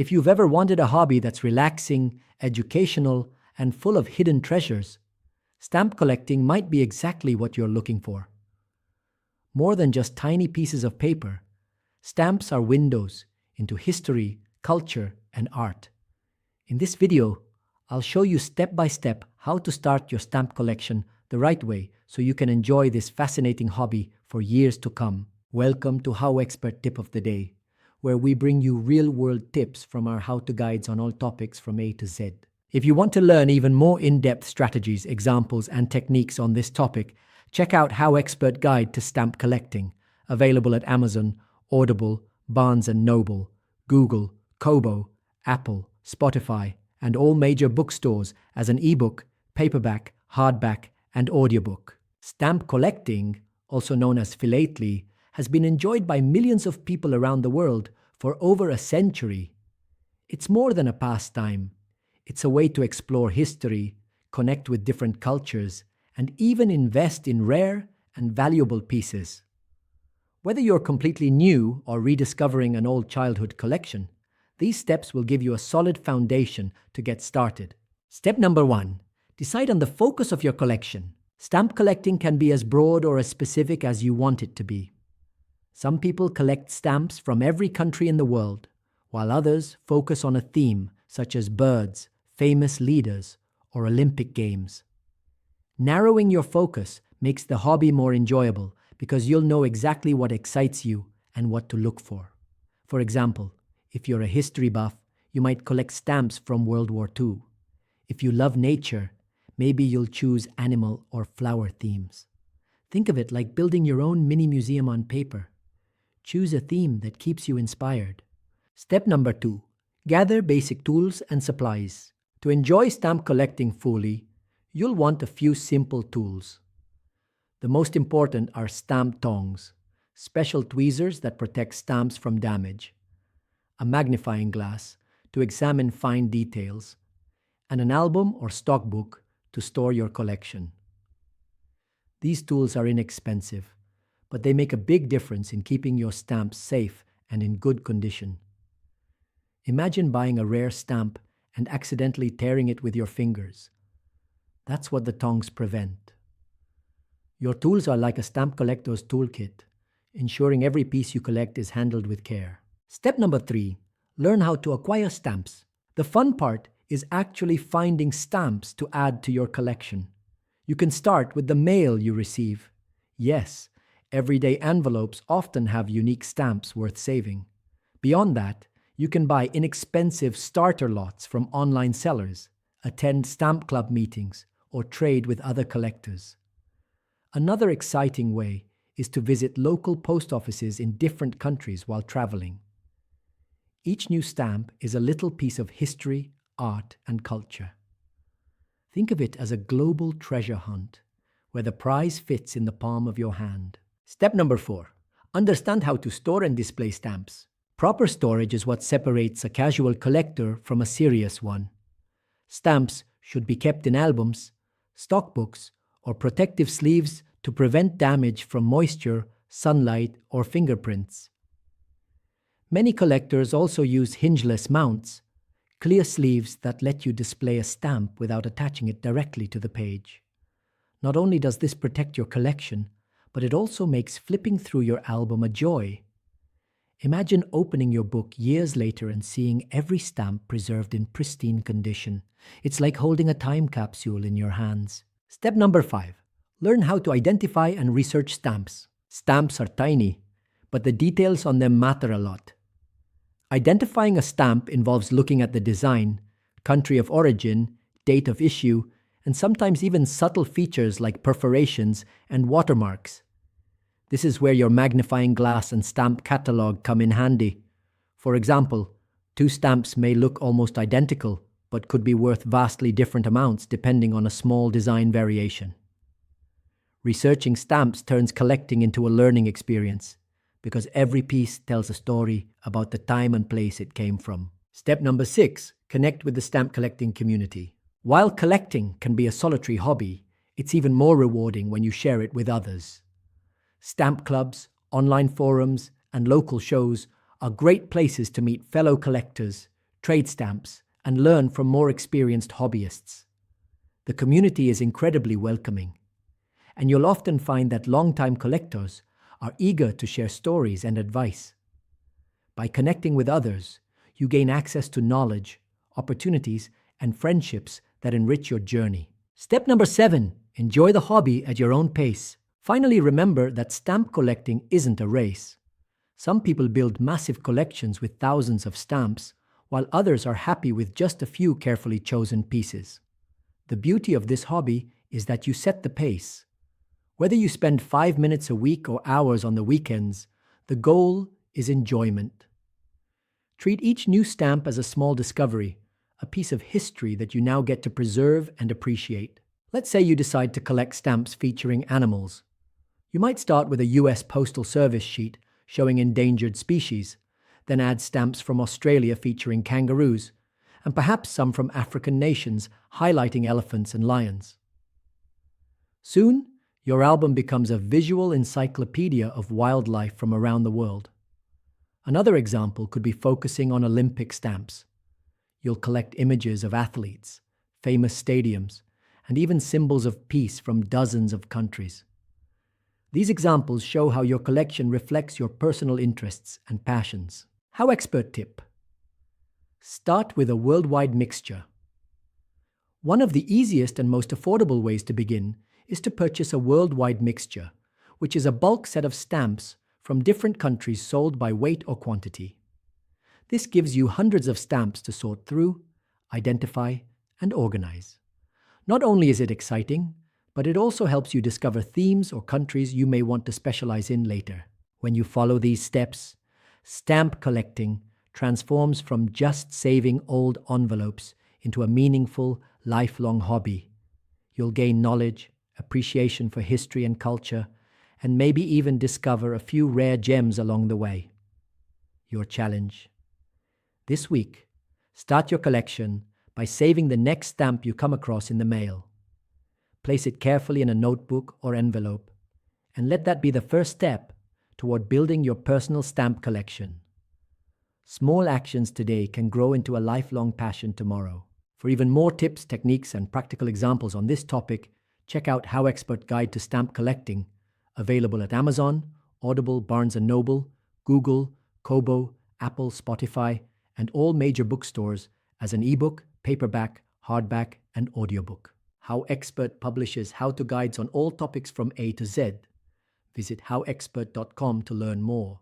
If you've ever wanted a hobby that's relaxing, educational, and full of hidden treasures, stamp collecting might be exactly what you're looking for. More than just tiny pieces of paper, stamps are windows into history, culture, and art. In this video, I'll show you step by step how to start your stamp collection the right way so you can enjoy this fascinating hobby for years to come. Welcome to HowExpert Tip of the Day, where we bring you real-world tips from our how-to guides on all topics from A to Z. If you want to learn even more in-depth strategies, examples, and techniques on this topic, check out HowExpert Guide to Stamp Collecting, available at Amazon, Audible, Barnes & Noble, Google, Kobo, Apple, Spotify, and all major bookstores as an ebook, paperback, hardback, and audiobook. Stamp collecting, also known as philately, has been enjoyed by millions of people around the world for over a century. It's more than a pastime. It's a way to explore history, connect with different cultures, and even invest in rare and valuable pieces. Whether you're completely new or rediscovering an old childhood collection, these steps will give you a solid foundation to get started. Step number 1. Decide on the focus of your collection. Stamp collecting can be as broad or as specific as you want it to be. Some people collect stamps from every country in the world, while others focus on a theme such as birds, famous leaders, or Olympic Games. Narrowing your focus makes the hobby more enjoyable because you'll know exactly what excites you and what to look for. For example, if you're a history buff, you might collect stamps from World War II. If you love nature, maybe you'll choose animal or flower themes. Think of it like building your own mini museum on paper. Choose a theme that keeps you inspired. Step number 2. Gather basic tools and supplies. To enjoy stamp collecting fully, you'll want a few simple tools. The most important are stamp tongs, special tweezers that protect stamps from damage, a magnifying glass to examine fine details, and an album or stockbook to store your collection. These tools are inexpensive, but they make a big difference in keeping your stamps safe and in good condition. Imagine buying a rare stamp and accidentally tearing it with your fingers. That's what the tongs prevent. Your tools are like a stamp collector's toolkit, ensuring every piece you collect is handled with care. Step number 3. Learn how to acquire stamps. The fun part is actually finding stamps to add to your collection. You can start with the mail you receive. Yes, everyday envelopes often have unique stamps worth saving. Beyond that, you can buy inexpensive starter lots from online sellers, attend stamp club meetings, or trade with other collectors. Another exciting way is to visit local post offices in different countries while traveling. Each new stamp is a little piece of history, art, and culture. Think of it as a global treasure hunt, where the prize fits in the palm of your hand. Step number 4. Understand how to store and display stamps. Proper storage is what separates a casual collector from a serious one. Stamps should be kept in albums, stockbooks, or protective sleeves to prevent damage from moisture, sunlight, or fingerprints. Many collectors also use hingeless mounts, clear sleeves that let you display a stamp without attaching it directly to the page. Not only does this protect your collection, but it also makes flipping through your album a joy. Imagine opening your book years later and seeing every stamp preserved in pristine condition. It's like holding a time capsule in your hands. Step number 5. Learn how to identify and research stamps. Stamps are tiny, but the details on them matter a lot. Identifying a stamp involves looking at the design, country of origin, date of issue, and sometimes even subtle features like perforations and watermarks. This is where your magnifying glass and stamp catalog come in handy. For example, 2 stamps may look almost identical, but could be worth vastly different amounts depending on a small design variation. Researching stamps turns collecting into a learning experience, because every piece tells a story about the time and place it came from. Step number 6. Connect with the stamp collecting community. While collecting can be a solitary hobby, it's even more rewarding when you share it with others. Stamp clubs, online forums, and local shows are great places to meet fellow collectors, trade stamps, and learn from more experienced hobbyists. The community is incredibly welcoming, and you'll often find that longtime collectors are eager to share stories and advice. By connecting with others, you gain access to knowledge, opportunities, and friendships that enrich your journey. Step number 7, enjoy the hobby at your own pace. Finally, remember that stamp collecting isn't a race. Some people build massive collections with thousands of stamps, while others are happy with just a few carefully chosen pieces. The beauty of this hobby is that you set the pace. Whether you spend 5 minutes a week or hours on the weekends, the goal is enjoyment. Treat each new stamp as a small discovery, a piece of history that you now get to preserve and appreciate. Let's say you decide to collect stamps featuring animals. You might start with a US Postal Service sheet showing endangered species, then add stamps from Australia featuring kangaroos, and perhaps some from African nations highlighting elephants and lions. Soon, your album becomes a visual encyclopedia of wildlife from around the world. Another example could be focusing on Olympic stamps. You'll collect images of athletes, famous stadiums, and even symbols of peace from dozens of countries. These examples show how your collection reflects your personal interests and passions. HowExpert Tip: start with a worldwide mixture. One of the easiest and most affordable ways to begin is to purchase a worldwide mixture, which is a bulk set of stamps from different countries sold by weight or quantity. This gives you hundreds of stamps to sort through, identify, and organize. Not only is it exciting, but it also helps you discover themes or countries you may want to specialize in later. When you follow these steps, stamp collecting transforms from just saving old envelopes into a meaningful, lifelong hobby. You'll gain knowledge, appreciation for history and culture, and maybe even discover a few rare gems along the way. Your challenge: this week, start your collection by saving the next stamp you come across in the mail. Place it carefully in a notebook or envelope, and let that be the first step toward building your personal stamp collection. Small actions today can grow into a lifelong passion tomorrow. For even more tips, techniques, and practical examples on this topic, check out HowExpert Guide to Stamp Collecting, available at Amazon, Audible, Barnes & Noble, Google, Kobo, Apple, Spotify, and all major bookstores as an ebook, paperback, hardback, and audiobook. HowExpert publishes how-to guides on all topics from A to Z. Visit howexpert.com to learn more.